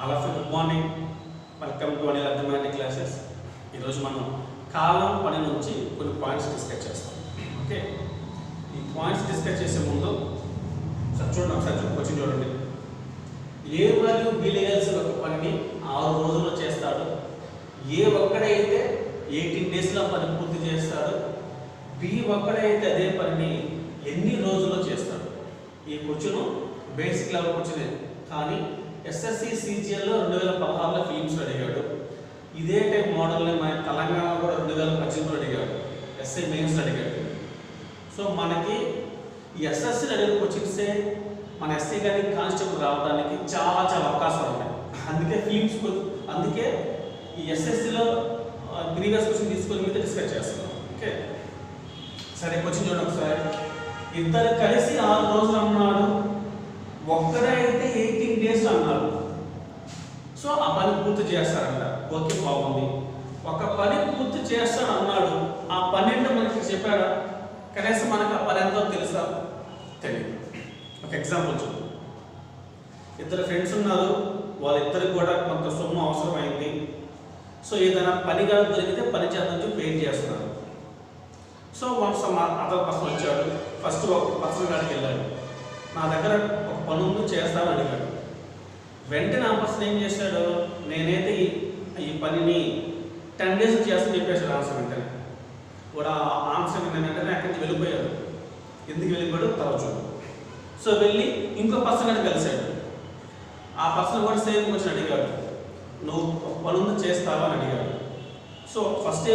All of you good morning. Welcome to Anil arithmetic classes. ఈరోజు మనం కాలం పని నుంచి కొన్ని పాయింట్స్ డిస్కస్ చేస్తాం. ఓకే, ఈ పాయింట్స్ డిస్కస్ చేసే ముందు ఒకసారి క్వశ్చన్ చూడండి. ఏ మరియు బి లేయర్స్ ఒక పనిని 6 రోజుల్లో చేస్తాడు. ఏ ఒక్కడైతే 18 డేస్లో పని పూర్తి చేస్తాడు. బి ఒక్కడైతే అదే పనిని ఎన్ని రోజుల్లో చేస్తాడు. ఈ క్వశ్చన్ బేసిక్ లెవెల్ క్వశ్చన్, కానీ ఎస్ఎస్సి సిజిఎల్లో 2016లో ఫిలిమ్స్ అడిగాడు. ఇదే టైప్ మోడల్ని మన తెలంగాణ కూడా 2018లో అడిగాడు, ఎస్ఐ మెయిన్స్ అడిగాడు. సో మనకి ఈ ఎస్ఎస్సి అడిగిన క్వశ్చన్సే మన ఎస్ఐ కానీ కానిస్టేబుల్ రావడానికి చాలా అవకాశాలు ఉన్నాయి. అందుకే ఈ ఎస్ఎస్సిలో ప్రీవియస్ క్వశ్చన్ తీసుకొని మీద డిస్కస్ చేస్తున్నాం. ఓకే, సరే క్వశ్చన్ చూడండి ఒకసారి. ఇద్దరు కలిసి 6 రోజులు అన్నాడు, ఒక్కడైతే 18 డేస్ అన్నారు. సో ఆ పని పూర్తి చేస్తారంట. ఓకే, బాగుంది. ఒక పని పూర్తి చేస్తాడు అన్నాడు, ఆ పని ఏంటో మనకి చెప్పాడా? కనీసం మనకు ఆ పని ఎంతో తెలుసా? తెలియదు. ఒక ఎగ్జాంపుల్ చూద్దాం. ఇద్దరు ఫ్రెండ్స్ ఉన్నారు, వాళ్ళిద్దరికి కూడా కొంత సొమ్ము అవసరమైంది. సో ఏదైనా పనిగా దొరికితే పని చేద్దాం పెయింట్ చేస్తున్నారు. సో వన్స్ అదర్ పర్సన్ వచ్చాడు. ఫస్ట్ ఒక పర్సన్ కాడికి వెళ్ళాడు, నా దగ్గర ఒక పని ఉంది చేస్తామని అడిగాడు. వెంటనే ఆ పర్సన్ ఏం చేశాడు, నేనైతే ఈ పనిని 10 డేస్ చేస్తాను చెప్పేశాడు. ఆన్సర్ వెంటనే కూడా ఆన్సర్ వెంటనే అక్కడి నుంచి వెళ్ళిపోయాడు. ఎందుకు వెళ్ళిపోయాడు తర్వాత చూడు. సో వెళ్ళి ఇంకో పర్సన్ అని కలిశాడు. ఆ పర్సన్ కూడా సేమ్ క్వశ్చన్ అడిగాడు, నువ్వు పని ఉంది చేస్తావా అని అడిగాడు. సో ఫస్ట్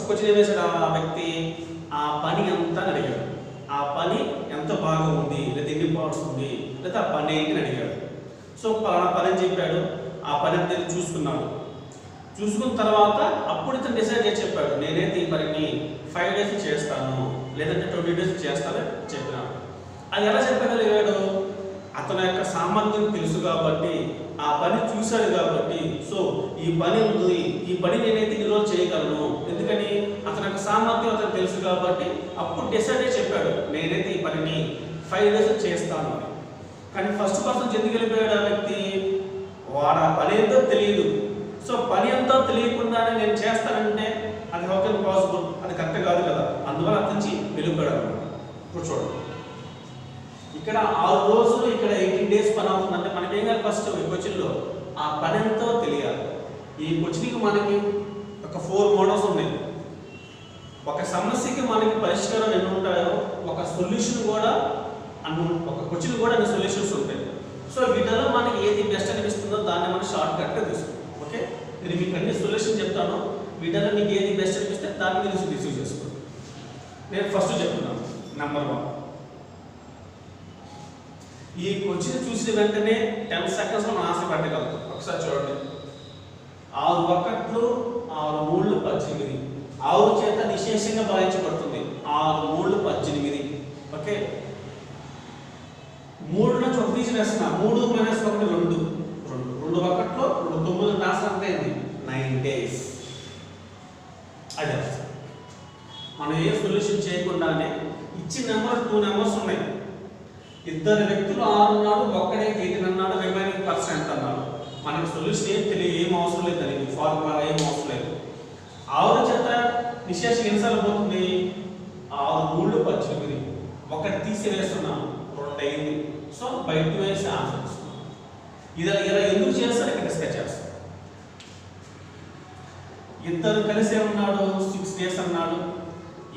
క్వశ్చన్ ఏం వేశాడు ఆ వ్యక్తి, ఆ పని ఎంత అని అడిగాడు. ఆ పని ఎంత బాగా ఉంది, లేదా ఎన్ని పార్ట్స్ ఉంది, లేదా ఆ పని ఏంటి అని అడిగాడు. సో పలానా పని అని చెప్పాడు. ఆ పని అంతా చూసుకున్నాడు. చూసుకున్న తర్వాత అప్పుడు ఇతను డిసైడ్ చేసి చెప్పాడు, నేనైతే ఈ పనిని 5 డేస్ చేస్తాను, లేదంటే 20 డేస్ చేస్తానని చెప్పినాడు. అది ఎలా చెప్పగలిగాడు? అతని యొక్క సామర్థ్యం తెలుసు కాబట్టి, ఆ పని చూశాడు కాబట్టి. సో ఈ పని ఉంది, ఈ పని నేనైతే ఈ రోజు చేయగలను. ఎందుకని? అతని యొక్క సామర్థ్యం అతను తెలుసు కాబట్టి అప్పుడు డిసైడ్ చేసి చెప్పాడు, నేనైతే ఈ పనిని 5 డేస్ చేస్తాను. కానీ ఫస్ట్ పర్సన్ ఎందుకు వెళ్ళిపోయాడు ఆ వ్యక్తి? వాడు ఆ పని ఏంటో తెలియదు. సో పని ఎంతో తెలియకుండానే నేను చేస్తానంటే అది హౌ కెన్ పాసిబుల్? అది కరెక్ట్ కాదు కదా. అందువల్ల అతని నుంచి వెళ్ళిపోయాడు అనమాట. ఇప్పుడు చూడండి, ఇక్కడ 6 రోజులు, ఇక్కడ 18 డేస్ పని అవుతుందంటే మనకేం కాదు? ఫస్ట్ ఈ క్వశ్చన్లో ఆ పని ఎంతో తెలియాలి. ఈ క్వశ్చన్కి మనకి ఒక 4 మోడల్స్ ఉన్నాయి. ఒక సమస్యకి మనకి పరిష్కారం ఎన్ని ఉంటాయో, ఒక సొల్యూషన్ కూడా ఒక క్వశ్చన్ కూడా అన్ని సొల్యూషన్స్ ఉంటాయి. సో వీటిలో మనకి ఏది బెస్ట్ అనిపిస్తుందో దాన్ని మనం షార్ట్ కట్గా తీసుకుంటాం. ఓకే, నేను మీకు అన్ని సొల్యూషన్ చెప్తాను, వీటిలో మీకు ఏది బెస్ట్ అనిపిస్తే దాన్ని మీరు రిసీవ్ చేసుకోండి. నేను ఫస్ట్ చెప్తున్నాను. నెంబర్ 1, ఈ క్వశ్చన్ చూసిన వెంటనే 10 సెకండ్స్లో మనం ఆన్సర్ పెట్టగలుగుతాం. ఒకసారి చూడండి. 6 1 6 3 18. 6 చేత నిశేషంగా భావించబడుతుంది. 6 3 18. ఓకే, 3 నుంచి 1 తీసివేస్తున్నా. 3 - 1 2 2 1 9 ఆన్సర్ ఎంత అయింది? 9 డేస్. అదే మనం ఏ సొల్యూషన్ చేయకుండానే ఇచ్చిన నెంబర్ 2 నెంబర్స్ ఉన్నాయి. ఇద్దరు వ్యక్తులు 6 అన్నాడు, ఒక్కడే 18 అన్నాడు, రిమైనింగ్ పర్సన్ ఎంత అన్నాడు. మనకి సొల్యూషన్ ఏం తెలియదు, ఏం అవసరం లేదు, దానికి ఫార్ములా ఏం అవసరం లేదు. 6 చేత నిశేషం ఎన్నిసార్లు పోతుంది? 6 3 18. ఒకటి తీసివేస్తున్నాం, 2 అయింది. సో బై 2 వేసి ఆన్సర్ ఇస్తున్నాం. ఇలా ఎందుకు చేస్తారో ఇక్కడ డిస్కస్ చేస్తాం. ఇద్దరు కలిసే ఉన్నాడు, 6 డేస్ అన్నాడు.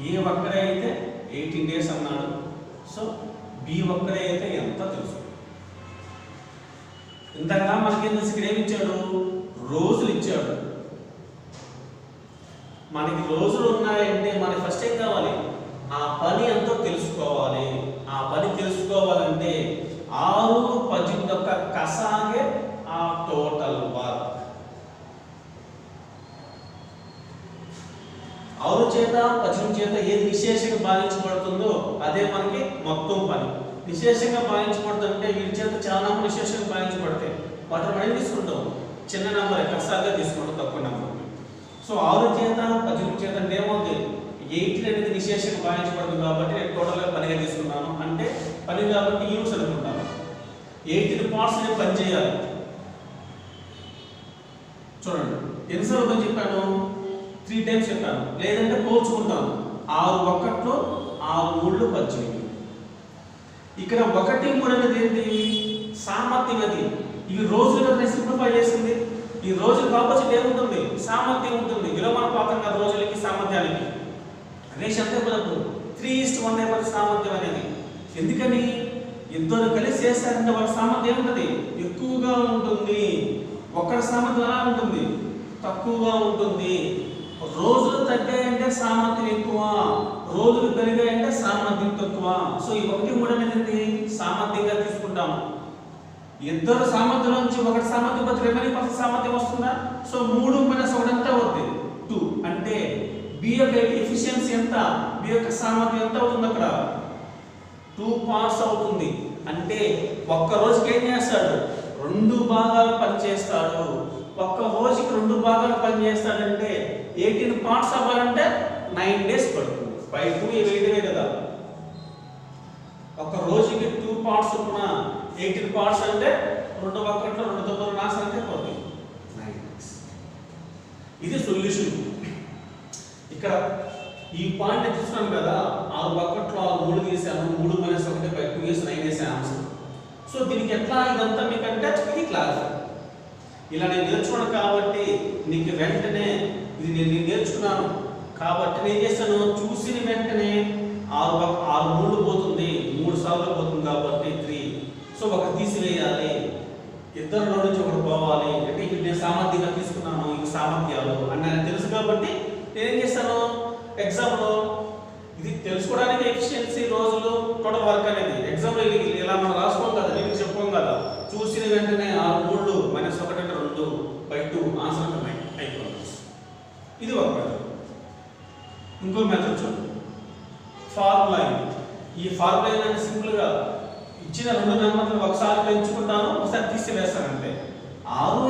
ఏ ఒక్కడే అయితే 18 డేస్ అన్నాడు. సో బి ఒక్కడే అయితే ఎంత తెలుసు. ఇంతకన్నా మనకేం తెలుసు? ఇక్కడ ఏమి ఇచ్చాడు? రోజులు ఇచ్చాడు. మనకి రోజులు ఉన్నాయంటే మనకి ఫస్ట్ ఏం కావాలి? ఆ పని ఎంతో తెలుసుకోవాలి. ఆ పని తెలుసుకోవాలంటే 6 18 యొక్క కసాగే ఆ టోటల్ వర్క్. 6 చేత 18 చేత ఏది విశేషంగా భావించబడుతుందో అదే మనకి మొత్తం పని. విశేషంగా భావించబడుతుంటే వీటి చేత చాలా విశేషంగా భావించబడతాయి. వాటిని మనం తీసుకుంటాం, చిన్న నెంబర్ కసాగా తీసుకుంటాం, తక్కువ నెంబర్. సో 6 చేత 18 చేత అంటే ఏమవుతుంది? 18 అనేది విశేషంగా భావించబడుతుంది కాబట్టి నేను టోటల్గా పనిగా తీసుకున్నాను. అంటే పని కాబట్టి యూనిట్స్ అనుకుంటాను. 18 పార్ట్స్ నేను పని చేయాలి. చూడండి ఎన్నిసార్లు చెప్పాను, 3 టైమ్స్ చెప్పాను, లేదంటే పోల్చుకుంటాను. 6 1 6 3 18. ఇక్కడ 1 3 అనేది ఏంటి, సామర్థ్యం. అది ఇవి రోజులుగా సింప్లిఫై చేసింది. ఈ రోజులకు ఆపోజిట్ ఏముంటుంది, సామర్థ్యం ఉంటుంది. విలోమానుపాతంగా రోజులకి సామర్థ్యానికి రేషియో అంతే కుదరదు. 3:1 అయిపోతుంది సామర్థ్యం అనేది. ఎందుకని, ఇద్దరు కలిసి చేస్తారంటే వాళ్ళ సామర్థ్యం ఉంటుంది, ఎక్కువగా ఉంటుంది. ఒకరి సామర్థ్యం ఎలా ఉంటుంది, తక్కువగా ఉంటుంది. రోజులు తగ్గాయంటే సామర్థ్యం ఎక్కువ, రోజులు పెరిగాయంటే సామర్థ్యం తక్కువ. సో ఈ 1 3 అనేది సామర్థ్యంగా తీసుకుంటాము. ఇద్దరు సామర్థ్యం నుంచి ఒకటి సామర్థ్యం పోతే రిమైనింగ్ పర్సన్ సామర్థ్యం వస్తుందా? సో 3 - 1 ఎంత అవుతుంది, 2. అంటే బి యొక్క ఎఫిషియన్సీ ఎంత, బి యొక్క సామర్థ్యం ఎంత అవుతుంది, అక్కడ 2 పార్ట్స్ అవుతుంది. అంటే ఒక్క రోజుకి ఏం చేస్తాడు, 2 భాగాలు పనిచేస్తాడు. ఒక్క రోజుకి 2 భాగాలు పనిచేస్తాడంటే 18 పార్ట్స్ అవ్వాలంటే 9 డేస్ పడుతుంది. 5 2 8 కదా. ఒక రోజుకి 2 పార్ట్స్ ఉన్న 18 పార్ట్స్ అంటే 2 1 2 9 నాశనం అంటే పోతుంది 9 డేస్. ఇది సొల్యూషన్. ఇక్కడ ఈ పాయింట్ చూస్తున్నాం కదా, 6 1 6 3 తీసాను, 3 - 1 బై 2 చేసి 9 చేసే ఆన్సర్. సో దీనికి ఎట్లా ఇదంతా మీకంటే ఇది క్లారిఫై. ఇలా నేను నేర్చుకున్నాను కాబట్టి నీకు వెంటనే ఇది నేను నేర్చుకున్నాను కాబట్టి నేను చేస్తాను, చూసిన వెంటనే 6 3 పోతుంది, 3 సార్లు పోతుంది కాబట్టి 3. సో ఒక తీసివేయాలి, ఇద్దరిలో నుంచి ఒకటి పోవాలి. అంటే ఇప్పుడు నేను సామర్థ్యంగా తీసుకున్నాను, ఇవి సామర్థ్యాలు అని నాకు తెలుసు కాబట్టి నేనేం చేస్తాను, ఎగ్జామ్లో ఇది తెలుసుకోవడానికి ఎఫిషియన్సీ రోజులు టోటల్ వర్క్ అనేది ఎగ్జామ్లో ఇలా మనం రాసుకోం కదా, నేను చెప్పుకోం కదా. చూసిన వెంటనే 6 3 - 1 అంటే 2 బై 2 ఆన్సర్ అంటే 9 అయిపోతుంది. ఇది ఒక మెథడ్. ఇంకో మెథడ్ చూడండి, ఫార్ములా. ఈ ఫార్ములా ఏంటంటే సింపుల్గా ఇచ్చిన 2 నెంబర్లు ఒకసారి పెంచుకుంటాను, ఒకసారి తీసివేస్తాను అంతే. 6 ×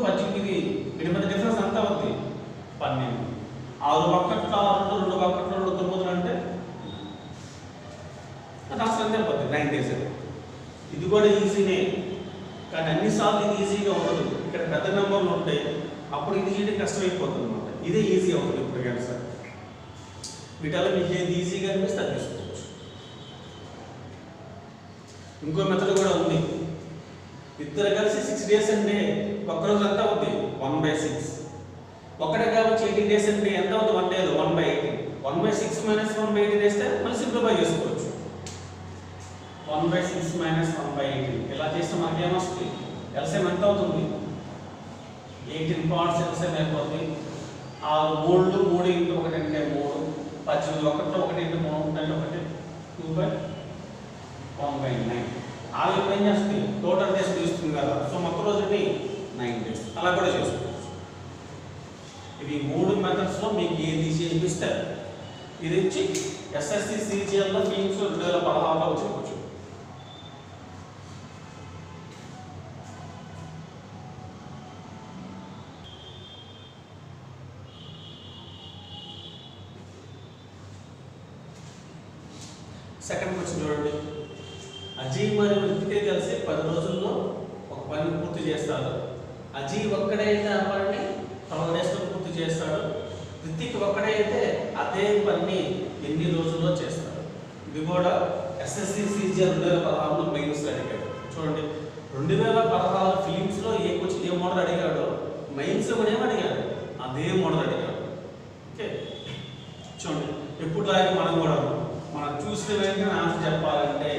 18 వీటి మధ్య డిఫరెన్స్ ఎంత అవుతుంది, 12. 6 1 6 2 1 2 9 అంటే ఆన్సర్ అంతే పోతుంది 9 డేస్. ఇది కూడా ఈజీనే, కానీ అన్నిసార్లు ఇది ఈజీగా ఉండదు. ఇక్కడ పెద్ద నెంబర్లు ఉంటాయి, అప్పుడు ఇది చేయడం కష్టమైపోతుంది అనమాట. ఇదే ఈజీ అవుతుంది ఇప్పటికైనా సార్. వీటిలో మీకు ఏది ఈజీగా అనిపిస్తే అది తీసుకోవచ్చు. ఇంకో మెథడ్ కూడా ఉంది. ఇద్దరు కలిసి 6 డేస్ అంటే ఒక్కరోజు ఎంత అవుతుంది, 1/6. ఒకటే కాబట్టి 18 డేస్ అంటే ఎంత అవుతుంది, 1 డే 1/18. 1/6 - 1/18 వేస్తే మళ్ళీ సింప్లిఫై చేసుకోవచ్చు. 1/6 - 1/18 ఇలా చేస్తే మనకి ఏమొస్తుంది, ఎల్సిఎం ఎంత అవుతుంది, 18 పార్ట్స్ ఎల్సిఎం అయిపోతుంది. 6 3 3 × 1 అంటే 3, 18 1 1 × 3 అంటే 1 2/1/9. ఇప్పుడు ఏం చేస్తుంది, టోటల్ డేస్ తీస్తుంది కదా. సో మొత్తం రోజుని 9 డేస్ అలా కూడా చేసుకోవచ్చు. ఇవి 3 మెథడ్స్లో మీకు ఏది ఈజీ అనిపిస్తే ఇది ఇచ్చి ఎస్ఎస్సి సిజిఎల్లో ఫీమ్స్ 2016లో చెప్పవచ్చు. సెకండ్ క్వశ్చన్ చూడండి, అజయ్ మరియు రితికే కలిసి 10 రోజుల్లో ఒక పని పూర్తి చేస్తారు. అజయ్ ఒక్కడైతే ఆ పనిని 12 డేస్లో పూర్తి చేస్తాడు. రితిక్ ఒక్కడైతే అదే పని ఎన్ని రోజుల్లో చేస్తాడు. ఇది కూడా ఎస్ఎస్సి సిజిఎల్ 2016లో మెయిన్స్ అడిగాడు. చూడండి 2016 ఫిలిమ్స్లో ఏ క్వశ్చన్ ఏ మోడల్ అడిగాడో మెయిన్స్లో కూడా ఏమడిగాడు, అదే మోడల్ అడిగాడు. ఓకే చూడండి, ఎప్పుడు లాగే మనం చూసిన వెంటనే ఆన్సర్ చెప్పాలంటే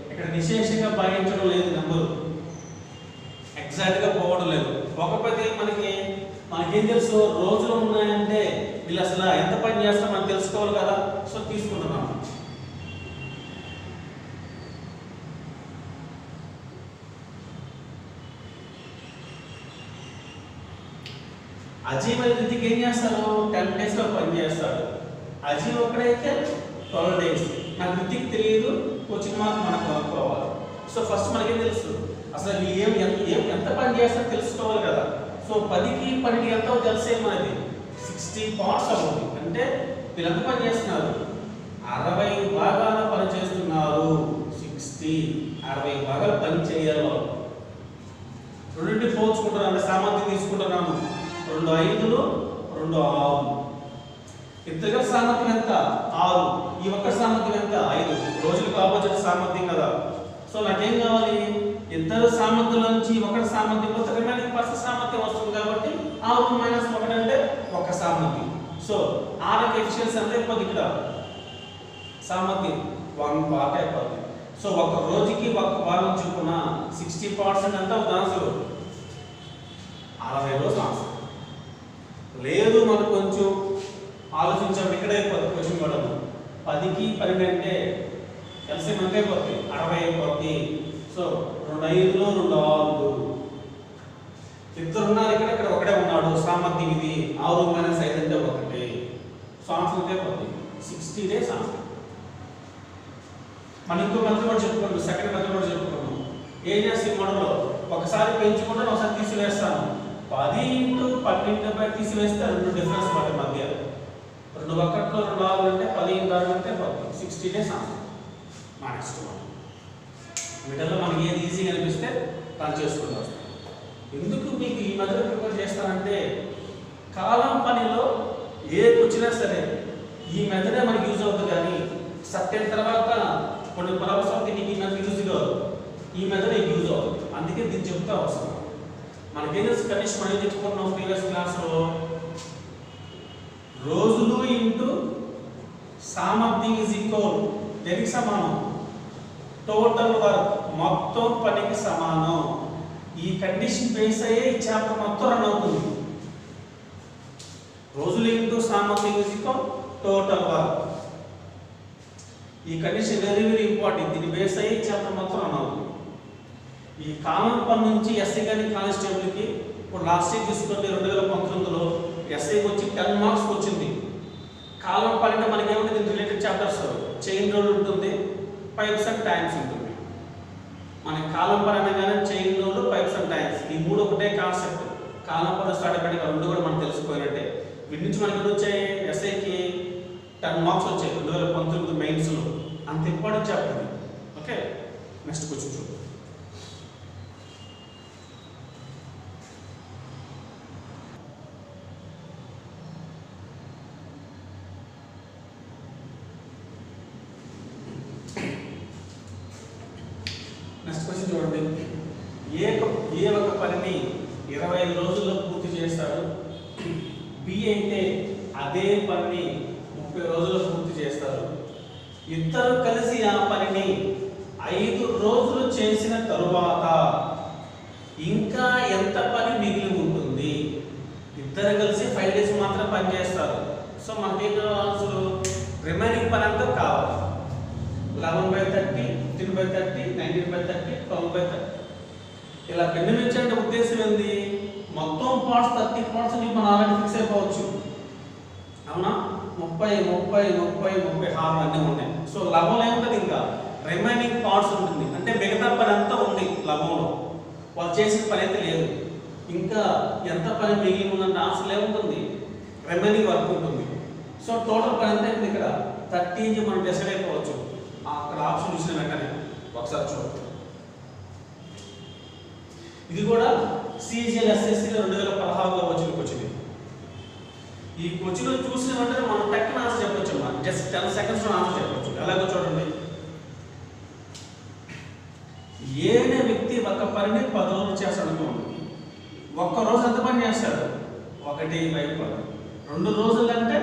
ఇక్కడ నిశేషంగా భావించడం లేదు, నెంబరు ఎగ్జాక్ట్గా పోవడం లేదు. ఒక్కపోతే మనకేం తెలుసు, రోజులు ఉన్నాయంటే వీళ్ళు అసలు ఎంత పని చేస్తాం మనం తెలుసుకోవాలి కదా. సో తీసుకుంటున్నాము. అజయ్ మరియు రితిక్ ఏం చేస్తారు, 10 డేస్లో పని చేస్తాడు. అజయ్ ఒక్కడైతే 12 డేస్. నాకు రితిక్ తెలియదు, కోచింగ్ మార్క్ మనకు కనుక్కోవాలి. సో ఫస్ట్ మనకేం తెలుసు, అసలు వీళ్ళు ఎంత పని చేస్తారో తెలుసుకోవాలి కదా. సో 10కి 12 ఎంత తెలిసే మనది 60 పార్ట్స్ అవుతుంది. అంటే వీళ్ళు ఎంత పని చేస్తున్నారు, 60 భాగాల పని చేస్తున్నారు. 60 భాగాలు పని చేయాలి. రెండింటి పోల్చుకుంటున్నాను, అంటే సామర్థ్యం తీసుకుంటున్నాను. 2 5లు 2 6లు. ఇద్దరి సామర్థ్యం ఎంత? 6. ఈ ఒక్క సామర్థ్యం ఎంత? 5. రోజులకు ఆపోజిట్ సామర్థ్యం కదా. సో నాకేం కావాలి? ఇద్దరు సామర్థ్యం నుంచి ఒకటి సామర్థ్యం పోతే రిమైనింగ్ పర్సన్ సామర్థ్యం వస్తుంది కాబట్టి 6 మైనస్ 1 అంటే ఒక సామర్థ్యం. సో 6కి ఎఫిషియన్సీ ఎంత అయిపోద్ది? ఇక్కడ సామర్థ్యం 1 పార్ట్ అయిపోద్ది. సో ఒక రోజుకి ఒక భాగం చొప్పున 60% ఎంత అవుతుంది ఆన్సర్? 60 రోజులు ఆన్సర్. లేదు మనకు కొంచెం ఆలోచించాం, ఇక్కడే అయిపోతుంది క్వశ్చన్ కూడా. 10కి 12 అంటే ఎల్సిఎం ఎంత అయిపోతుంది? 60 అయిపోద్ది. సో 2 5లు 2 6లు. ఇద్దరు ఉన్నారు ఇక్కడ, ఇక్కడ ఒకడే ఉన్నాడు. సామర్థ్యం ఇది 6 మైనస్ 5 అంటే 1. సో ఆన్సర్ ఎంత అయిపోతుంది? 60 డేస్ ఆన్సర్. మనం ఇంకో మెథడ్ కూడా చెప్పుకున్నాం, సెకండ్ మెథడ్ కూడా చెప్పుకున్నాం. ఏం చేస్తే మోడల్లో ఒకసారి పెంచుకుంటాను, ఒకసారి తీసివేస్తాను. 10 × 12 తీసివేస్తే 2 డిఫరెన్స్ వాటి మధ్య. 2 1ట్లో 2 6 అంటే 10 × 6 అంటే 60 డేస్ ఆన్సర్. మా నెక్స్ట్ వన్ వీటిల్లో మనకి ఏది ఈజీగా అనిపిస్తే రన్ చేసుకుంటూ వస్తాం. ఎందుకు మీకు ఈ మెథడ్ ప్రిపేర్ చేస్తానంటే కాలం పనిలో ఏ వచ్చినా సరే ఈ మెథడే మనకి యూజ్ అవుతుంది. కానీ సర్టెన్ తర్వాత కొన్ని ప్రాబ్లమ్స్ అవుతాయి, నీకు ఈ మెథడ్ యూజ్ కాదు, ఈ మెథడ్ నీకు యూజ్ అవుతుంది. అందుకే దీన్ని చెప్తా వస్తాం. మనకి ఏం తెలుసు కండిషన్ మనం చెప్పుకున్నాం ప్రీవియస్ క్లాస్లో, రోజులు ఇంటూ సామర్థ్యం ఈజ్ ఈక్వల్ దేనికి సమానం? టోటల్ వర్క్, మొత్తం పనికి సమానం. ఈ కండిషన్ బేస్ అయ్యే ఈ చాప్టర్ మొత్తం రన్ అవుతుంది. రోజులు ఇంటూ సామర్థ్యం ఈజ్ ఈక్వల్ టోటల్ వర్క్. ఈ కండిషన్ వెరీ వెరీ ఇంపార్టెంట్. దీని బేస్ అయ్యి చాప్టర్ మొత్తం రన్ అవుతుంది. ఈ కామన్ పని నుంచి ఎస్ఐ కానీ కానిస్టేబుల్కి ఇప్పుడు లాస్ట్ ఇయర్ తీసుకుంటే 2019లో ఎస్ఐకి వచ్చి 10 మార్క్స్ వచ్చింది. కాలం పని అంటే మనకి ఏముంటుంది? దీని రిలేటెడ్ చాప్టర్స్ చైన్ రూల్ ఉంటుంది, పైప్స్ అండ్ ట్యాంక్స్ ఉంటుంది. మనకి కాలం పని అనగానే chain rule, pipes and tanks, ఈ 3 ఒకటే కాన్సెప్ట్. కాలం పని స్టార్ట్ అయిపోయి 2 కూడా మనం తెలుసుకోవాలంటే వీటి నుంచి మనకి వచ్చాయి ఎస్ఐకి 10 మార్క్స్ వచ్చాయి 2019 మెయిన్స్లో. అంత important chapter. Okay, next question చూద్దాం. నెక్స్ట్ క్వశ్చన్ చూడండి. ఏ ఒక పనిని 25 రోజుల్లో పూర్తి చేస్తాడు. బి అయితే అదే పనిని 30 రోజుల్లో పూర్తి చేస్తారు. ఇద్దరు కలిసి ఆ పనిని 5 రోజులు చేసిన తరువాత ఇంకా ఎంత పని మిగిలి ఉంటుంది? ఇద్దరు కలిసి 5 డేస్ మాత్రం పని చేస్తారు. సో మనకి ఆన్సర్ రిమైనింగ్ పని అంతా కావాలి. 11/30, 15/30, 19/30, 12/30. ఇలా పెండించే ఉద్దేశం ఏంది? మొత్తం పార్ట్స్ 30 పార్ట్స్ మనం ఆల్రెడీ ఫిక్స్ అయిపోవచ్చు. అవునా? 30 30 30 30 హార్లు అన్నీ ఉన్నాయి. సో లవంలో ఏముంటుంది? ఇంకా రిమైనింగ్ పార్ట్స్ ఉంటుంది. అంటే మిగతా పని అంతా ఉంది లవంలో, వాళ్ళు చేసిన పని అయితే లేదు. ఇంకా ఎంత పని మిగిలి ఉందంటే ఆన్సర్ ఏముంటుంది? రిమైనింగ్ వర్క్ ఉంటుంది. సో టోటల్ పని ఎంత అయింది? ఇక్కడ 30 మనం డిసైడ్ అయిపోవచ్చు. అక్కడ ఆప్షన్ చూసిన వెంటనే ఒకసారి చూడండి. ఇది కూడా సిజిఎల్ ఎస్ఎస్సిలో 2016లో వచ్చింది. ఈ క్వశ్చన్ చూసిన వెంటనే మనం టక్కున ఆన్సర్ చెప్పొచ్చు. మనం జస్ట్ 10 సెకండ్స్లో ఆన్సర్ చెప్పొచ్చు. ఎలాగో చూడండి. ఏనే వ్యక్తి ఒక పనిని 10 రోజులు చేస్తాడు అనుకోండి. ఒక్క రోజు ఎంత పని చేస్తాడు? 1/10. 2 రోజులు అంటే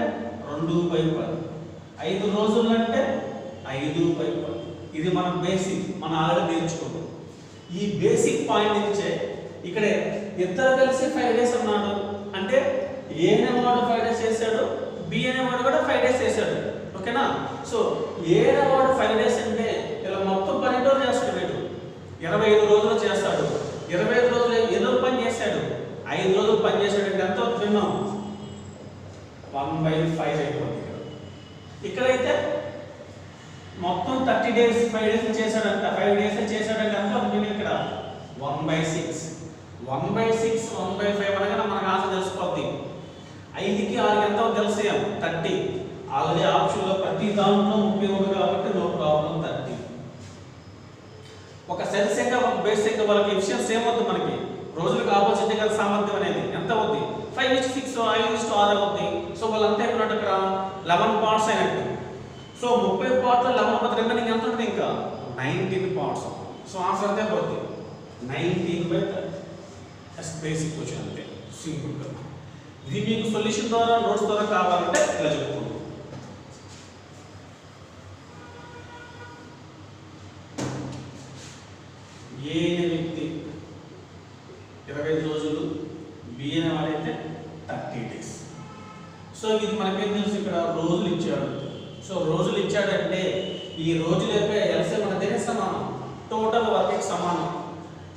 2/10. 5 రోజులు అంటే 5/10. ఇది మన బేసిక్, మనం ఆల్రెడీ నేర్చుకున్నాం. ఈ బేసిక్ పాయింట్ నుంచే ఇక్కడ ఇద్దరు కలిసి 5 డేస్ అన్నాడు అంటే ఏ అనేవాడు 5 డేస్ చేశాడు, బి అనేవాడు కూడా 5 డేస్ చేశాడు. ఓకేనా? సో ఏ అనేవాడు 5 డేస్ అంటే ఇలా మొత్తం 12 రోజులు చేస్తాడు. వీడు 25 రోజులు చేస్తాడు. 25 రోజులు ఎన్ని రోజులు పని చేశాడు? 5 రోజులు పని చేశాడు. అంటే ఎంత అవుతున్నాం? 1/5 అయిపోతుంది. ఇక్కడైతే మొత్తం 30 డేస్ 5 డేస్ చేశాడంట. 5 డేస్ చేశాడంటే ఎంత అవుతుంది? ఇక్కడ 1/6. 1/6 1/5 అనగా మనకు ఆన్సర్ తెలిసిపోద్ది. 5కి 6కి ఎంత తెలిసి 30. ఆల్రెడీ ఆప్షన్లో ప్రతి దాంట్లో 30 ఉంది కాబట్టి నో ప్రాబ్లం 30. ఒక సెల్ సంఖ్య ఒక బేస్ సంఖ్య వాళ్ళకి ఎఫిషియన్సీ ఏమవుతుంది? మనకి రోజులకు ఆపోజిట్ గా సామర్థ్యం అనేది ఎంత అవుతుంది? 5:6 5:6 అవుతుంది. సో వాళ్ళంతా అయిపోయినట్టు ఇక్కడ 11 పార్ట్స్ అయినట్టు. సో 30 పార్ట్ల 11 పోతే రిమైనింగ్ ఎంత ఉంటుంది ఇంకా 19 పార్ట్స్. సో ఆన్సర్ అంతే పోతుంది 19/30. బేసిక్ క్వశ్చన్ అంతే, సింపుల్ గా. ఇది మీకు సొల్యూషన్ ద్వారా నోట్స్ ద్వారా కావాలంటే ఇలా చెప్పుకోండి. ఏ అనే వ్యక్తి 25 రోజులు, బి అనే వాడైతే 30 డేస్. సో ఇది మనకేం తెలుసు, ఇక్కడ రోజులు ఇచ్చాడు. సో రోజులు ఇచ్చాడంటే ఈ రోజుల యొక్క ఎల్సిఎం మన దేనికి సమానం, టోటల్ వర్క్ కి సమానం.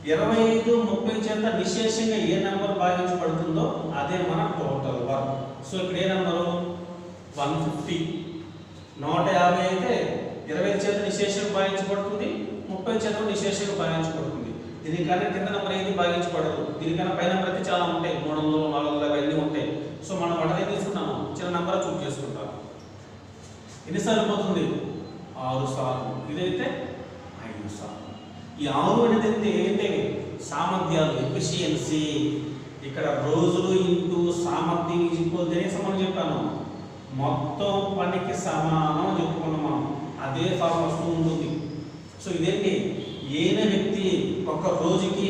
25 30 చేత నిశేషంగా ఏ నెంబర్ భాగించబడుతుందో అదే మన టోటల్ వర్క్. సో ఇక్కడ ఏ నెంబరు 150. 150 అయితే 25 చేత నిశేషంగా భాగించబడుతుంది, 30 చేత నిశేషంగా భాగించబడుతుంది. దీనికన్నా కింద నెంబర్ ఏది భాగించబడదు, దీనికన్నా పై నెంబర్ అయితే చాలా ఉంటాయి, 300 400 అన్నీ ఉంటాయి. సో మనం వాటిని తీసుకున్నాము, చిన్న నెంబర్ చూస్ చేసుకుంటాం. ఎన్నిసార్లు పోతుంది, 6 సార్లు. ఇదైతే 5 సార్లు. ఈ 6 అనేది ఏంటి, సామర్థ్యాలు, ఎఫిషియన్సీ. ఇక్కడ రోజులు ఇంటూ సామర్థ్యం దేనికి సమానం చెప్పాను, మొత్తం పనికి సమానం చెప్పుకున్నాం మనం. అదే ఫార్ములా వస్తూ ఉంటుంది. సో ఇదేంటి, ఏన వ్యక్తి ఒక రోజుకి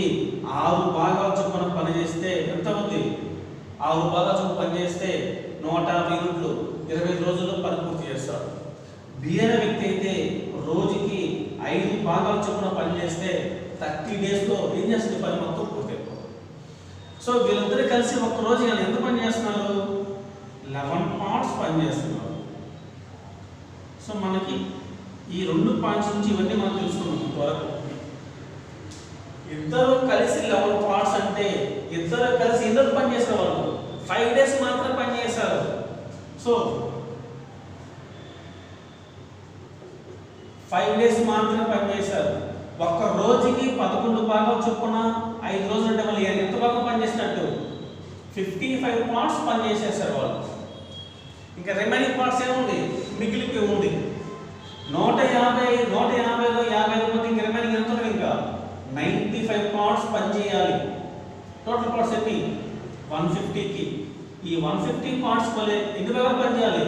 6 భాగాలు చొప్పున పని చేస్తే ఎంత అవుతుంది, 6 భాగాలు చొప్పున పని చేస్తే 150 యూనిట్లు 25 రోజుల్లో పని పూర్తి చేస్తాడు. బి అనే వ్యక్తి అయితే రోజుకి 5 భాగాలు చొప్పున పని చేస్తే 30 డేస్లో ఏం చేస్తుంది, పని మొత్తం పూర్తి అయిపోతుంది. సో వీళ్ళిద్దరూ కలిసి ఒక రోజు ఎంత పని చేస్తున్నారు, 11 పార్ట్స్ పని చేస్తున్నారు. సో మనకి ఈ 2 పాయింట్స్ నుంచి ఇవన్నీ మనం తెలుసుకున్నాం ఇంతవరకు. ఇద్దరు కలిసి 11 పార్ట్స్ అంటే ఇద్దరు కలిసి ఎందుకు పని చేసిన వాళ్ళు 5 డేస్ మాత్రం పని చేశారు. సో 5 డేస్ మాత్రమే పని చేశారు. ఒక్క రోజుకి 11 భాగాలు చొప్పున 5 రోజులు అంటే మళ్ళీ ఎంత భాగం పని చేసినట్టు 55 పార్ట్స్ పని చేసేసారు వాళ్ళు. ఇంకా రిమైనింగ్ పార్ట్స్ ఏముంది, మిగిలిపోయి ఉంది. 150లో 50 పోతే ఇంకా రిమైనింగ్ ఎంత ఉంది, ఇంకా 95 పార్ట్స్ పని చేయాలి. టోటల్ పార్ట్స్ ఎన్ని 150కి. ఈ 150 పార్ట్స్ వల్లే ఎన్ని భాగాలు పని చేయాలి,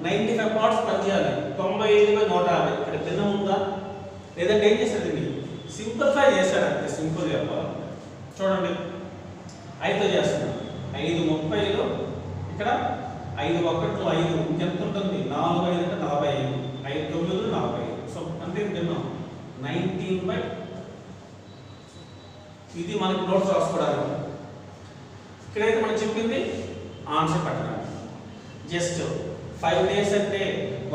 95 పార్ట్స్ పని చేయాలి. 95/150 ఇక్కడ కింద ఉందా, లేదంటే ఏం చేశారు, దీన్ని సింప్లిఫై చేశారు అంతే. సింపుల్ చెప్పాలి, చూడండి 5తో చేస్తున్నాం. 5/30లో ఇక్కడ 5 1 5 ఇంకెంత ఉంటుంది, 4 5 అంటే 45, 5 9 45. సో అంటే తిన్నాం 19/. ఇది మనకి నోట్స్ రాసుకోవడానికి. ఇక్కడైతే మనం చెప్పింది ఆన్సర్ పెట్టడానికి. జస్ట్ 5 డేస్ అంటే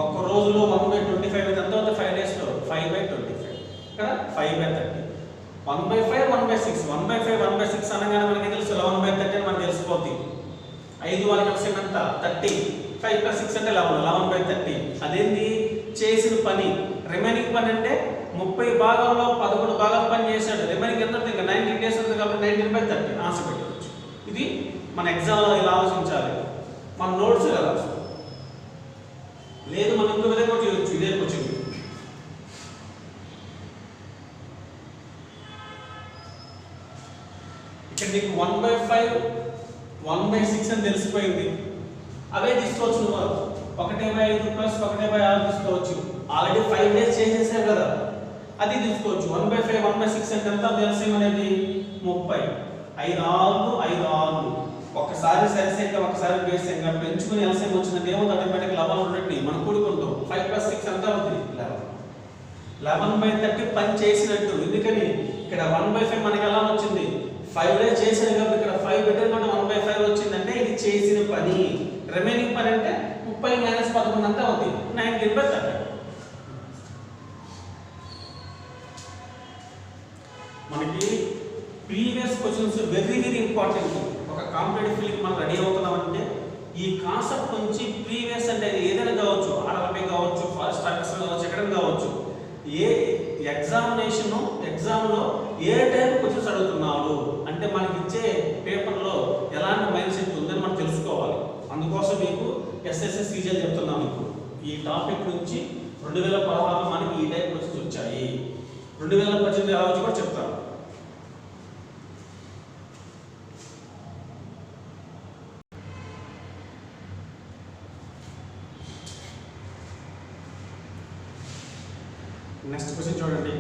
ఒక్క రోజులో 1/25 అయితే ఎంత అవుతుంది, 5 డేస్లో 5/25. ఇక్కడ 5/30. 1/5 1/6. 1/5 1/6 అనగానే మనకి తెలుసు 11/30 అని మనకు తెలిసిపోద్ది. 5 వాళ్ళకి కలిసి ఎంత 30. 5 + 6 అంటే 11. 11/30. అదేంటి, చేసిన పని. రిమైనింగ్ పని అంటే 30 భాగాల్లో 11 భాగాలు పని చేశాడు. రిమైనింగ్ ఎంత ఉంటుంది, ఇంకా 19 డేస్ ఉంటుంది కాబట్టి 19/30 ఆన్సర్ పెట్టవచ్చు. ఇది మన ఎగ్జామ్లో ఇలా ఆలోచించాలి. మన నోట్స్ ఇలా రాసుకో, లేదు మనం ఇంకో విధంగా చేయొచ్చు. ఇదే క్వశ్చన్ ఇక్కడ నీకు 1/5 1/6 అని తెలిసిపోయింది. అవే తీసుకోవచ్చు నువ్వు. 1/5 + 1/6 తీసుకోవచ్చు. ఆల్రెడీ 5 డేస్ చేసేసావు కదా, అది తీసుకోవచ్చు. 1/5 1/6 అంటే ఎంత ఎల్సిఎం అనేది 30. 5 6 5 6 ఒకసారి సరిసేగా ఒకసారి బేసేగా పెంచుకుని ఎల్సిఎం వచ్చిందంటే ఏమో ఆటోమేటిక్ 11 ఉన్నట్టు మనం కూడుకుంటాం. 5 + 6 ఎంత అవుతుంది 11. 11/30 పని చేసినట్టు. ఎందుకని ఇక్కడ 1/5 మనకి ఎలా వచ్చింది, 5 డేస్ చేశాను కాబట్టి ఇక్కడ 5 పెట్టిన కాబట్టి 1/5 వచ్చిందంటే ఇది చేసిన పని. రిమైనింగ్ పని అంటే 30 - 11 అంతా అవుతుంది 19/30. మనకి ప్రీవియస్ క్వశ్చన్స్ వెరీ ఇంపార్టెంట్. ఒక కాంపిటేటివ్ ఫీల్డ్ మనం రెడీ అవుతున్నామంటే ఈ కాన్సెప్ట్ నుంచి ప్రీవియస్ అంటే ఏదైనా కావచ్చు, ఆర్ఆర్బీ కావచ్చు, ఫారెస్ట్ ఆఫీసర్ కావచ్చు, ఎక్కడైనా కావచ్చు, ఏ ఎగ్జామ్లో ఏ టైప్ క్వశ్చన్స్ అడుగుతున్నాడు అంటే మనకి ఇచ్చే పేపర్లో ఎలాంటి మైండ్ సెట్ ఉందని మనం తెలుసుకోవాలి. అందుకోసం మీకు ఎస్ఎస్సి సీజన్ చెప్తున్నాం. ఇప్పుడు ఈ టాపిక్ నుంచి 2016 మనకి ఈ టైప్ క్వశ్చన్స్ వచ్చాయి. 2018 ఎలా వచ్చి కూడా చెప్తాను. నెక్స్ట్ క్వశ్చన్ చూడండి.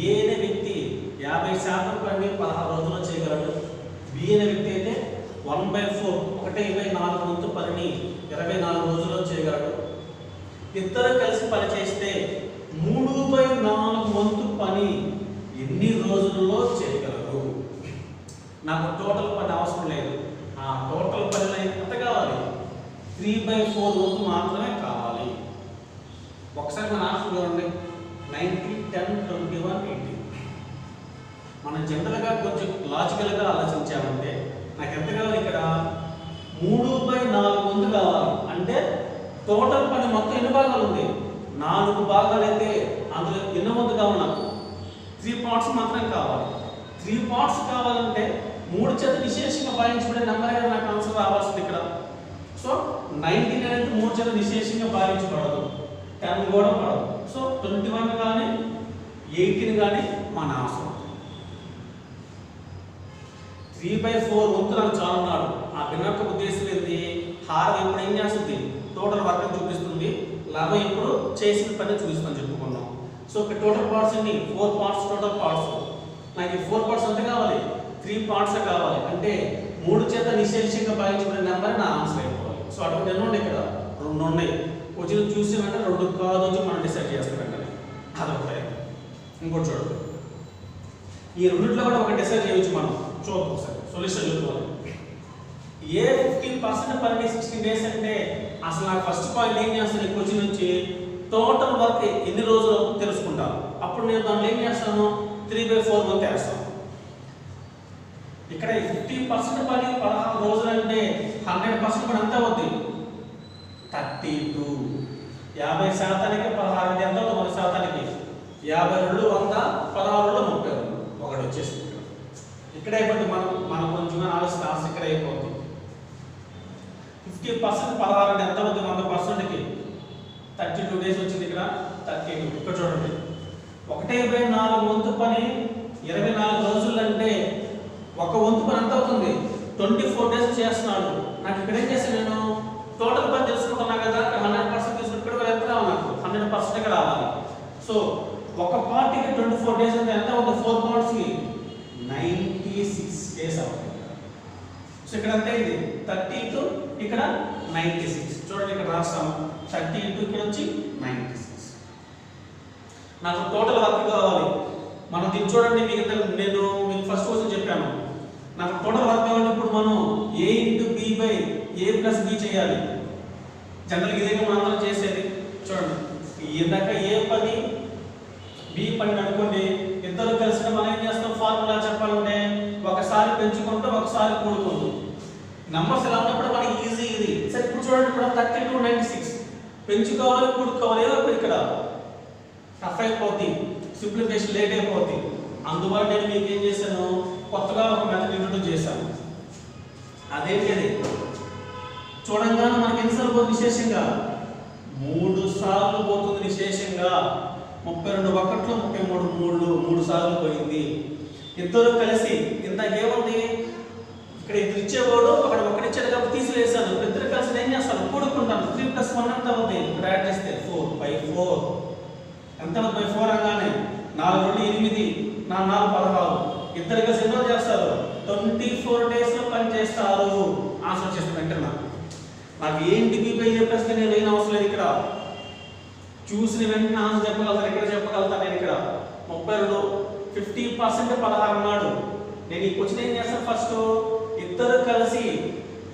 ఏ అనే వ్యక్తి 50% పని 16 రోజుల్లో చేయగలడు. బి అనే వ్యక్తి అయితే 1/4 1/4 వంతు పనిని 24 రోజుల్లో చేయగలడు. ఇద్దరు కలిసి పని చేస్తే 3/4 వంతు పని ఎన్ని రోజుల్లో చేయగలరు? నాకు టోటల్ పని అవసరం లేదు. ఆ టోటల్ పని ఎంత కావాలి? 3/4 వంతు మాత్రమే కావాలి. ఒకసారి మన ఆన్సర్ చూడండి. 90, 10, 21, 18. మనం జనరల్గా కొంచెం లాజికల్గా ఆలోచించామంటే నాకు ఎంత కావాలి? ఇక్కడ 3/4 వంతు కావాలి. అంటే టోటల్ పని మొత్తం ఎన్ని భాగాలు ఉంది? 4 భాగాలు అయితే అందులో ఎన్ని వంతు కావాలి? నాకు 3 పార్ట్స్ మాత్రం కావాలి. 3 పార్ట్స్ కావాలంటే 3 చేత విశేషంగా భావించబడే నెంబర్ కదా నాకు ఆన్సర్ రావాల్సింది ఇక్కడ. సో 19 అనేది 3 చేత విశేషంగా భావించబడదు, 10 కూడా పడదు. సో 21 కానీ 18 కానీ మన ఆన్సర్. 3/4 వంతు నాకు చాలా ఉన్నాడు. ఆ భిన్న యొక్క ఉద్దేశం ఏంటి? హారం ఇప్పుడు ఏం చేస్తుంది? టోటల్ వర్క్ చూపిస్తుంది. లాభం ఇప్పుడు చేసిన పని చూపిస్తాను చెప్పుకున్నాం. సో ఇక్కడ టోటల్ పార్ట్స్ అన్ని 4 పార్ట్స్ టోటల్ పార్ట్స్. నాకు ఈ 4 పార్ట్స్ ఎంత కావాలి? 3 పార్ట్స్ కావాలి. అంటే 3 చేత నిశేషంగా భావించబడిన నెంబర్ నా ఆన్సర్ అయిపోవాలి. సో అటువంటి ఎన్ని ఉన్నాయి? ఇక్కడ 2 ఉన్నాయి. కొంచెం చూసి వెంటనే 2 కాదు అని మనం డిసైడ్ చేస్తాం వెంటనే. అదొకటి. ఇంకోటి చూడండి. ఈ రెండింటిలో కూడా ఒక డిసైడ్ చేయొచ్చు మనం. చూద్దాం ఒకసారి సొల్యూషన్ చూద్దాం. ఏ 50% పని 60 డేస్ అంటే అసలు నాకు ఫస్ట్ పాయింట్ ఏం చేస్తాను? ఈ క్వశ్చన్ నుంచి టోటల్ వర్క్ ఎన్ని రోజులు తెలుసుకుంటాను. అప్పుడు నేను దాంట్లో ఏం చేస్తాను? 3/4 వంతు వేస్తాను. ఇక్కడ 50% పని 16 రోజులు అంటే 100% పని ఎంత అవుద్ది? 32. 50% 16 అంటే ఎంత అవుతుంది? 100%. 52 100, 16 32. ఒకటి వచ్చేసింది. ఇక్కడ అయిపోతుంది. మనం కొంచెం ఆలోచన ఆశ ఇక్కడ అయిపోతుంది. 50% 16 అంటే ఎంత అవుతుంది? 100%కి 32 డేస్ వచ్చింది. ఇక్కడ 32. ఇక్కడ చూడండి. 1/4 వంతు పని 24 రోజులు అంటే ఒక వంతు పని ఎంత అవుతుంది? 24 డేస్ చేస్తున్నాడు. నాకు ఇక్కడ ఏం చేశాను? నేను టోటల్ పని తెలుసుకుంటున్నా కదా. 100% తీసుకుంటే కూడా ఎంత రావాలి? నాకు 100% రావాలి. సో ఒక పార్టీకి 24 డేస్ అంటే ఎంత అవుతుంది? 4 పార్ట్స్కి 96 డేస్ అవుతుంది. సో ఇక్కడ ఎంత అయింది? 32, ఇక్కడ 96. చూడండి ఇక్కడ రాస్తాము. 32 ఇక్కడ వచ్చి 96. నాకు టోటల్ వర్క్ కావాలి. మనం దీన్ని చూడండి. నేను మీకు ఫస్ట్ క్వశ్చన్ చెప్పాను. నాకు టోటల్ వర్క్ కావాలి. ఇప్పుడు మనం A × B/A + B చేయాలి. జనరల్గా ఇదే మనం అందరం చేసేది. చూడండి, ఇందాక ఏ పని B పని అనుకోండి. ఇద్దరు కలిసి మనం ఏం చేస్తాం? ఫార్ములా చెప్పాలంటే ఒకసారి పెంచుకుంటూ ఒకసారి కూడుకుంటూ నంబర్స్ ఎలా ఉన్నప్పుడు మనకి ఈజీ ఇది. సరే ఇప్పుడు చూడండి. ఇప్పుడు 32, 96 పెంచుకోవాలి కూడుకోవాలి. ఏదో ఇక్కడ టఫ్ అయిపోద్ది, సింప్లిఫికేషన్ లేట్ అయిపోద్ది. అందువల్ల నేను మీకు ఏం చేశాను? కొత్తగా ఒక మెథడ్ ఇంట్రొడ్యూస్ చేశాను. అదేంటి? అది చూడంగానే మనకి ఎన్నిసార్లు పోతుంది? విశేషంగా 3 సార్లు పోతుంది. విశేషంగా 32 ఒకట్లో 33 3 సార్లు పోయింది. ఇద్దరు కలిసి ఇంత ఏముంది? ఇక్కడ ఇద్దరు ఇచ్చేవాడు ఒకటి ఇచ్చాడు కాబట్టి తీసివేసాను. ఇద్దరు కలిసి ఏం చేస్తాను? కూడుకుంటాను. 3 + 1 ఎంత అవుతుంది? ఇక్కడ యాడ్ చేస్తే 4/4. ఎంత అవుతుంది? 4 అనగానే 4 2 8, 4 16. ఇద్దరు కలిసి ఎన్నో చేస్తారు? 24 డేస్ లో పని చేస్తారు. ఆన్సర్ చేస్తే వెంటనే నాకు ఏంటి B/A + నేను ఏం అవసరం లేదు. ఇక్కడ చూసిన వెంటనే ఆన్సర్ చెప్పగలుగుతాను. ఇక్కడ చెప్పగలుగుతాను. నేను ఇక్కడ 32 50% 16 అన్నాడు. నేను ఈ క్వశ్చన్ ఏం చేస్తాను? ఫస్ట్ ఇద్దరు కలిసి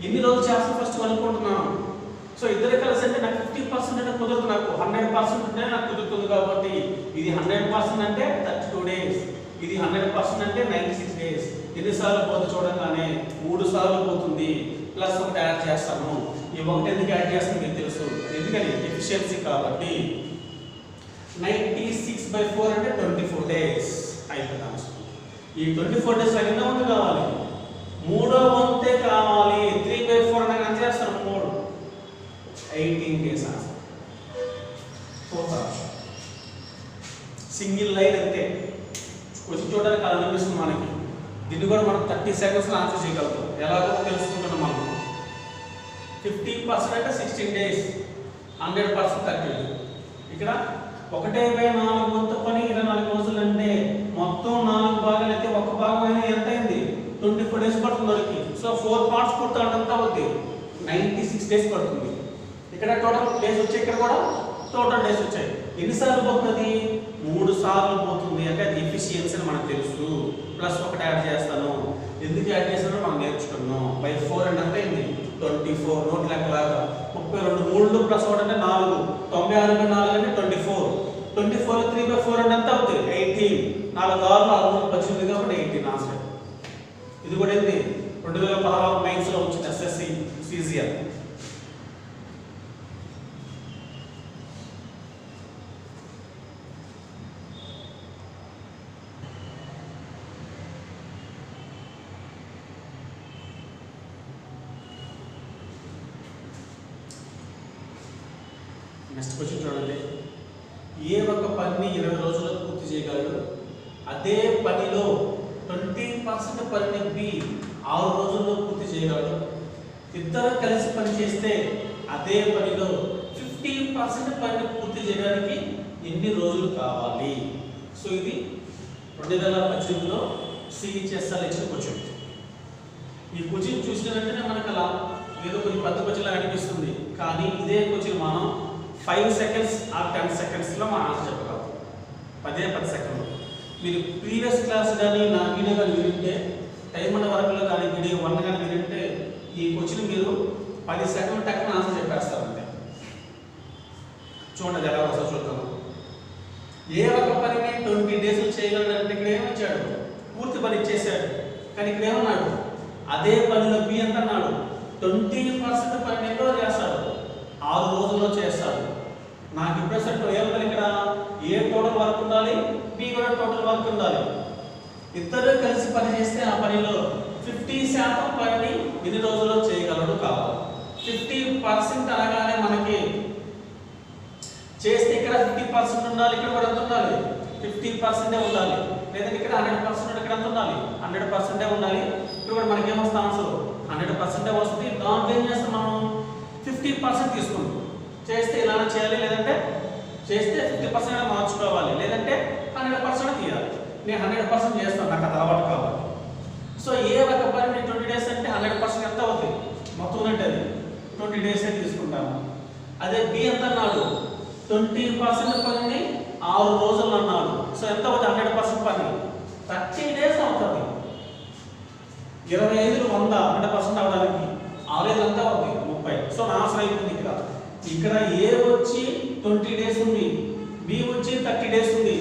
ఎన్ని రోజులు చేస్తాను ఫస్ట్ అనుకుంటున్నాను. సో ఇద్దరు కలిసి అంటే నాకు 50% అంటే కుదరదు. నాకు 100% అంటే నాకు కుదురుతుంది. కాబట్టి ఇది 100% అంటే 32 డేస్. ఇది 100% అంటే 96 డేస్. ఎన్నిసార్లు పోతుంది? చూడంగానే 3 సార్లు పోతుంది. ప్లస్ ఒకటి యాడ్ చేస్తాను. ఈ ఒకటి ఎందుకు యాడ్ చేస్తాను మీకు తెలుసు. ఎందుకని? ఎఫిషియన్సీ కాబట్టి. 96/4 అంటే 24 డేస్ అయిపోయింది. ఈ 24 డేస్ ఎన్నో వంతు కావాలి? 3వ వంతే కావాలి. 3/4 అంటే ఎంత చేస్తాను? 3 18 డేస్ ఆన్సర్. సింగిల్ లైన్ అంతే. కొంచెం చూడడానికి అలా అనిపిస్తుంది మనకి. దీన్ని కూడా మనం 30 సెకండ్స్లో ఆన్సర్ చేయగలుగుతాం. ఎలాగో తెలుసుకుంటున్నాం మనం. 50% అంటే 16 డేస్, 100% 32. ఇక్కడ 1/4 వంతు పని 24 రోజులు అంటే మొత్తం 4 భాగాలు అయితే ఒక భాగం అయినా ఎంత అయింది 24 డేస్ పడుతుంది వాడికి. సో 4 పార్ట్స్ పూర్తవడంతా అవుతుంది 96 డేస్ పడుతుంది. ఇక్కడ టోటల్ డేస్ వచ్చాయి, ఇక్కడ కూడా టోటల్ డేస్ వచ్చాయి. ఎన్నిసార్లు పోతుంది? 3 సార్లు పోతుంది. అంటే అది ఎఫిషియన్సీ అని మనకు తెలుసు. ప్లస్ 1 యాడ్ చేస్తాను. ఎందుకు యాడ్ చేస్తానో మనం నేర్చుకున్నాం. బై 4 అంటే ఎంత అయింది 24. నోట్ లెక్కలాగా 32 3 ప్లస్ 1 అంటే 4. 96/4 అంటే 24. 24 3/4 అంటే ఎంత అవుతుంది 18. 4 6 6 18 కాబట్టి 18 ఆన్సర్. ఇది కూడా ఏంటి 2016 మెయిన్స్ లో వచ్చిన ఎస్ఎస్సి సిజిఎల్. నెక్స్ట్ క్వశ్చన్ చూడండి. ఏ ఒక పనిని 20 రోజుల్లో పూర్తి చేయగలడు? అదే పనిలో 20% పనిని బి 6 రోజుల్లో పూర్తి చేయగలడు. ఇద్దరు కలిసి పని చేస్తే అదే పనిలో 50% పనిని పూర్తి చేయడానికి ఎన్ని రోజులు కావాలి? సో ఇది 2018లో సిహెచ్ఎస్ఎల్ ఇచ్చిన క్వశ్చన్. ఈ క్వశ్చన్ చూసిన వెంటనే మనకు అలా ఏదో కొంచెం పెద్ద క్వశ్చన్ అనిపిస్తుంది. కానీ ఇదే క్వశ్చన్ మనం 5 సెకండ్స్ ఆర్ 10 సెకండ్స్లో మనం ఆన్సర్ చెప్పగలం. 10 సెకండ్లు. మీరు ప్రీవియస్ క్లాస్ కానీ నా వీడియో కానీ వింటే టైం ఉన్న వర్క్లో కానీ వీడియో 1 కానీ వింటే ఈ క్వశ్చన్ మీరు 10 సెకండ్ల టక్కున ఆన్సర్ చెప్పేస్తారు అంతే. చూడండి ఎలా వస్తుందో చూద్దాం. ఏ ఒక పనిని 20 డేస్లు చేయగలడంటే ఇక్కడ ఏమిచ్చాడు? పూర్తి పని ఇచ్చేసాడు. కానీ ఇక్కడ ఏమన్నాడు? అదే పనిలో బి ఎంత అన్నాడు? 20% పని ఎన్నో చేస్తాడు? 6 రోజుల్లో చేస్తాడు. నాకు ఇప్పుడు సెట్ ఏముండాలి? ఇక్కడ ఏ టోటల్ వర్క్ ఉండాలి, బి కూడా టోటల్ వర్క్ ఉండాలి. ఇద్దరు కలిసి పని చేస్తే ఆ పనిలో 50% పనిని ఎన్ని రోజుల్లో చేయగలడు కావాలి. 50% అనగానే మనకి చేస్తే ఇక్కడ 50% ఉండాలి, ఇక్కడ కూడా ఎంత ఉండాలి 50% ఉండాలి. లేదంటే ఇక్కడ 100% ఇక్కడ ఎంత ఉండాలి 100% ఉండాలి. ఇక్కడ కూడా మనకి ఏమొస్తుంది ఆన్సర్ 100% వస్తుంది. దాంట్లో ఏం చేస్తాం మనం 50% తీసుకుంటాం. చేస్తే ఇలా చేయాలి, లేదంటే చేస్తే 50% మార్చుకోవాలి, లేదంటే 100% తీయాలి. నేను 100% చేస్తాను, నాకు అది అలవాటు కావాలి. సో ఏ ఒక పని 20 డేస్ అంటే 100% ఎంత అవుతుంది మొత్తం అంటే అది 20 డేసే తీసుకుంటాము. అదే బి ఎంత అన్నాడు? 20% పనిని 6 రోజులు అన్నాడు. సో ఎంత అవుతుంది 100% పని 30 డేస్ అవుతుంది. 25 100 100% అవడానికి 6 ఎంత అవుతుంది 30. సో నా ఆన్సర్ అయిపోయింది. ఇక్కడ ఏ వచ్చి 20 డేస్ ఉంది, బి వచ్చి 30 డేస్ ఉంది.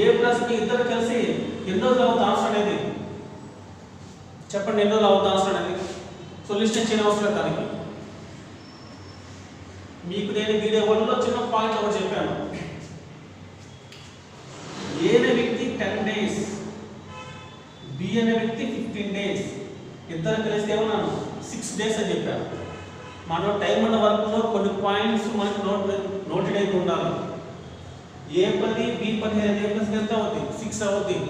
ఏ ప్లస్ బి ఇద్దరు కలిసి ఎన్ని రోజులు అవుతుంది ఆన్సర్ అనేది చెప్పండి. ఎన్ని రోజులు అవుతుంది ఆన్సర్ అనేది సొల్యూషన్ చేయని అవసరం దానికి. మీకు నేను వీడియో 1లో చిన్న పాయింట్ ఒకటి చెప్పాను. ఏ అనే వ్యక్తి 10 డేస్, బి అనే వ్యక్తి 15 డేస్, ఇద్దరు కలిసి ఏమన్నాను 6 డేస్ అని చెప్పాను. మనం టైం ఉన్న వర్క్లో కొన్ని పాయింట్స్ మనకి నోటెడ్ అయితే ఉండాలి. ఏ పని బి పని అనేది ఎంత అవుతుంది 6 అవుతుంది.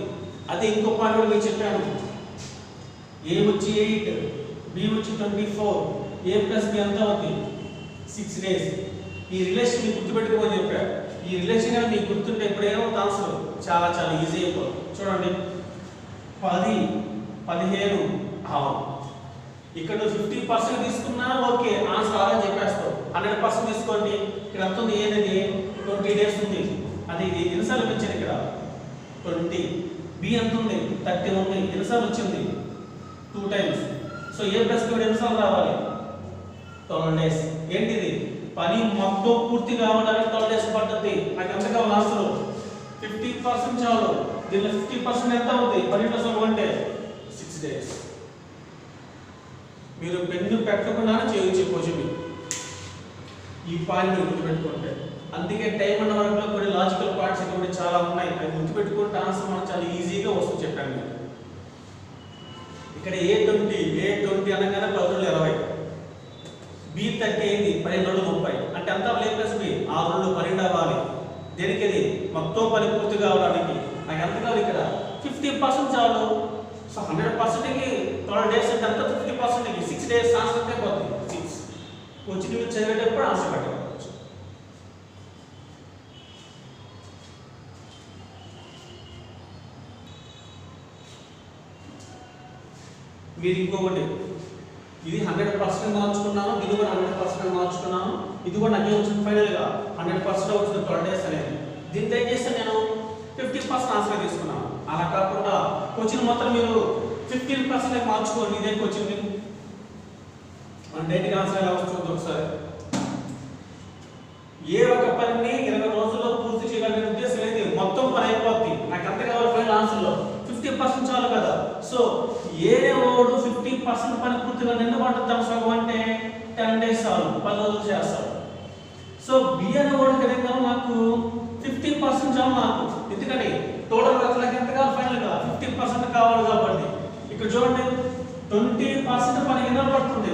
అదే ఇంకో పాయింట్ కూడా మీకు చెప్పాను. ఏ వచ్చి 8, బి వచ్చి 24, ఏ ప్లస్ బి ఎంత అవుతుంది 6 డేస్. ఈ రిలేషన్ మీకు గుర్తుపెట్టుకోమని చెప్పారు. ఈ రిలేషన్ కానీ మీకు గుర్తుంటే ఎప్పుడైనా ఆన్సర్ చాలా చాలా ఈజీ అయిపోతుంది. చూడండి 10, 15 అవును. ఇక్కడ 50% తీసుకున్నా ఓకే ఆన్సర్ అలా చెప్పేస్తావు. 100% తీసుకోండి. ఇక్కడ ఎంత ఉంది ఏదది 20 డేస్ ఉంది. అది ఎన్నిసార్లు వచ్చింది ఇక్కడ 20. బి ఎంత ఉంది 30 ఉంది. ఎన్నిసార్లు వచ్చింది 2 టైమ్స్. సో ఏ ప్లస్ బి ఎన్నిసార్లు రావాలి 12 డేస్. ఏంటిది పని మొత్తం పూర్తి కావడానికి 12 డేస్ పడుతుంది. నాకు ఎంత కావాలి ఆన్సర్ 50% చాలు. దీనిలో 50% ఎంత అవుతుంది 10 అంటే 6 డేస్. మీరు పెన్ను పెట్టకుండా చేయొచ్చు క్వశ్చన్. ఈ పాయింట్ గుర్తుపెట్టుకుంటే అందుకే టైం అన్న వరకులో కొన్ని లాజికల్ పాయింట్స్ ఇక్కడ చాలా ఉన్నాయి. అవి గుర్తుపెట్టుకుంటే ఆన్సర్ మనం చాలా ఈజీగా వస్తుంది చెప్పాను నేను. ఇక్కడ A20 అనగానే 10 20, B30 అయింది 12 30 అంటే అంతా A ప్లస్ బి 6 12 అవ్వాలి. దేనికి అది మొత్తం పని పూర్తి కావడానికి నాకు ఎంత కావాలి ఇక్కడ 50% చాలు. సో 100%కి 12 డేస్ అంటే అంతా 50%కి 6 డేస్ ఆన్సర్ అయిపోతుంది 6. వచ్చి మీరు చదివేటప్పుడు ఆన్సర్ పెట్టవచ్చు. మీరు ఇంకొకటి ఇది 100% మార్చుకున్నాను, ఇది కూడా 100% మార్చుకున్నాను, ఇది కూడా నాకే వచ్చింది ఫైనల్గా 100% వచ్చింది 12 days అనేది. దీంతో ఏం చేస్తాను నేను 50% ఆన్సర్ తీసుకున్నాను. అలా కాకుండా క్వశ్చన్ మొత్తం మీరు 15% మార్చుకోండి. ఇదే క్వశ్చన్ మన డైరెక్ట్గా ఆన్సర్ ఎలా వస్తుందో ఒకసారి. ఏ ఒక పనిని 20 రోజుల్లో పూర్తి చేయాలనే ఉద్దేశం లేదు. మొత్తం పని అయిపోద్ది, నాకు ఎంత కావాలి ఫైనల్ ఆన్సర్లో 50% చాలు కదా. సో ఏ వాడు 50% పని పూర్తిగా నిన్న పడుతుంది సగం అంటే 10 days చాలు, 10 రోజులు చేస్తాడు. సో బి అనే వాడు కనుక నాకు 50% చాలు నాకు, ఎందుకంటే టోటల్ నాకు ఎంత కావాలి ఫైనల్గా 50% కావాలి కాబట్టి. ఇక్కడ చూడండి 20% పని ఎన్నో పడుతుంది,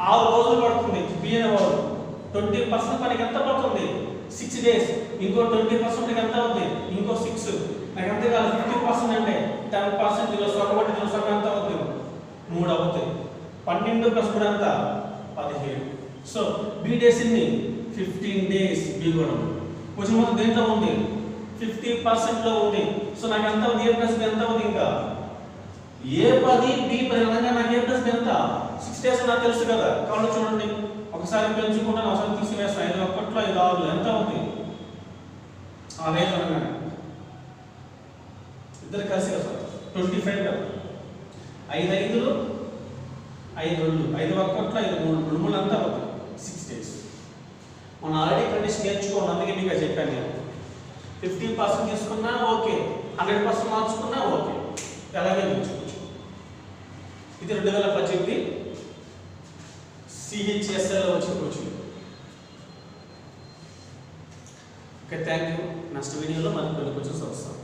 6 రోజులు పడుతుంది. బి అనే వాడు 20% పనికి ఎంత పడుతుంది 6 days, ఇంకో 20% ఎంత అవుతుంది ఇంకో 6. నాకు ఎంత కాదు 50% అంటే 10% ఇలా సగం ఇలా సగం ఎంత అవుతుంది 3 అవుతుంది. 12 + 3 ఎంత 17. సో బి డేస్ ఇన్ని 15 days. బి కూడా కొంచెం మొత్తం దేంట్లో ఉంది 50% లో ఉంది. సో నాకు ఎంత అవుతుంది ఏ ప్లస్ బి ఎంత అవుతుంది, ఇంకా ఏ 10 బి 10 అనగా నాకు ఏ ప్లస్ బి ఎంత 6 days నాకు తెలుసు కదా. కాబట్టి చూడండి ఒకసారి పెంచుకుంటాను, ఒకసారి తీసివేస్తాను. 5 1 5 6 ఎంత అవుతుంది 6 అనగానే ఇద్దరు కలిసి కదా 25 కదా. 5 5లు 5 2 5 1 5 3 3 అంతా అవుతుంది 6 days. మనం ఆల్రెడీ కండిషన్ నేర్చుకోండి, అందుకే మీకు చెప్పాను నేను. 50% తీసుకున్నా ఓకే, 100% మార్చుకున్నా ఓకే, ఎలాగే నేర్చుకోవచ్చు. ఇది 2018 CHSL లో వచ్చిన coaching. Okay, thank you. Next వీడియోలో మనకు కొన్ని క్వశ్చన్స్ వస్తాం.